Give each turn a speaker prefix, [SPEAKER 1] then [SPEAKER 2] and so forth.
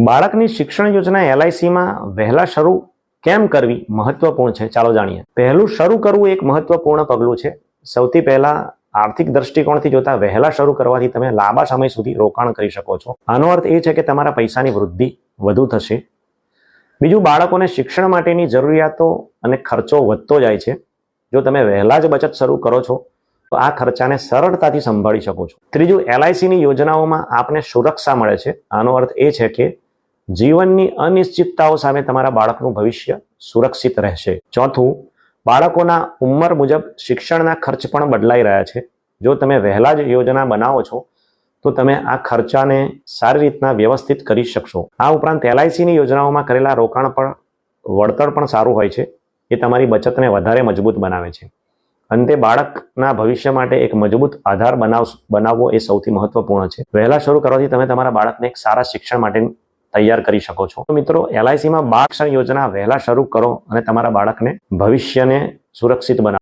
[SPEAKER 1] બાળકની શિક્ષણ યોજના એલઆઈસીમાં વહેલા શરૂ કેમ કરવી મહત્વપૂર્ણ છે, ચાલો જાણીએ. પહેલું શરૂ કરવું એક મહત્વપૂર્ણ પગલું છે. સૌથી પહેલા આર્થિક દ્રષ્ટિકોણથી જોતા વહેલા શરૂ કરવાથી તમે લાંબા સમય સુધી રોકાણ કરી શકો છો. આનો અર્થ એ છે કે તમારા પૈસાની વૃદ્ધિ વધુ થશે. બીજું, બાળકોને શિક્ષણ માટેની જરૂરિયાતો અને ખર્ચો વધતો જાય છે. જો તમે વહેલા જ બચત શરૂ કરો છો તો આ ખર્ચાને સરળતાથી સંભાળી શકો છો. ત્રીજું, એલઆઈસીની યોજનાઓમાં આપને સુરક્ષા મળે છે. આનો અર્થ એ છે કે જીવનની અનિશ્ચિતતાઓ સામે તમારા બાળકનું ભવિષ્ય સુરક્ષિત રહેશે. ચોથું, બાળકોના ઉંમર મુજબ શિક્ષણના ખર્ચ પણ બદલાઈ રહ્યા છે. જો તમે વહેલા જ યોજના બનાવો છો તો તમે આ ખર્ચાને સારી રીતના વ્યવસ્થિત કરી શકશો. આ ઉપરાંત એલઆઈસીની યોજનાઓમાં કરેલા રોકાણ પર વળતર પણ સારું હોય છે. એ તમારી બચતને વધારે મજબૂત બનાવે છે. અંતે, બાળકના ભવિષ્ય માટે એક મજબૂત આધાર બનાવવો એ સૌથી મહત્વપૂર્ણ છે. વહેલા શરૂ કરવાથી તમે તમારા બાળકને એક સારા શિક્ષણ માટે તૈયાર કરી શકો છો. તો મિત્રો, એલઆઈસીમાં બાળ શિક્ષણ યોજના વહેલા શરૂ કરો અને તમારા બાળકને ભવિષ્યને સુરક્ષિત બનાવો.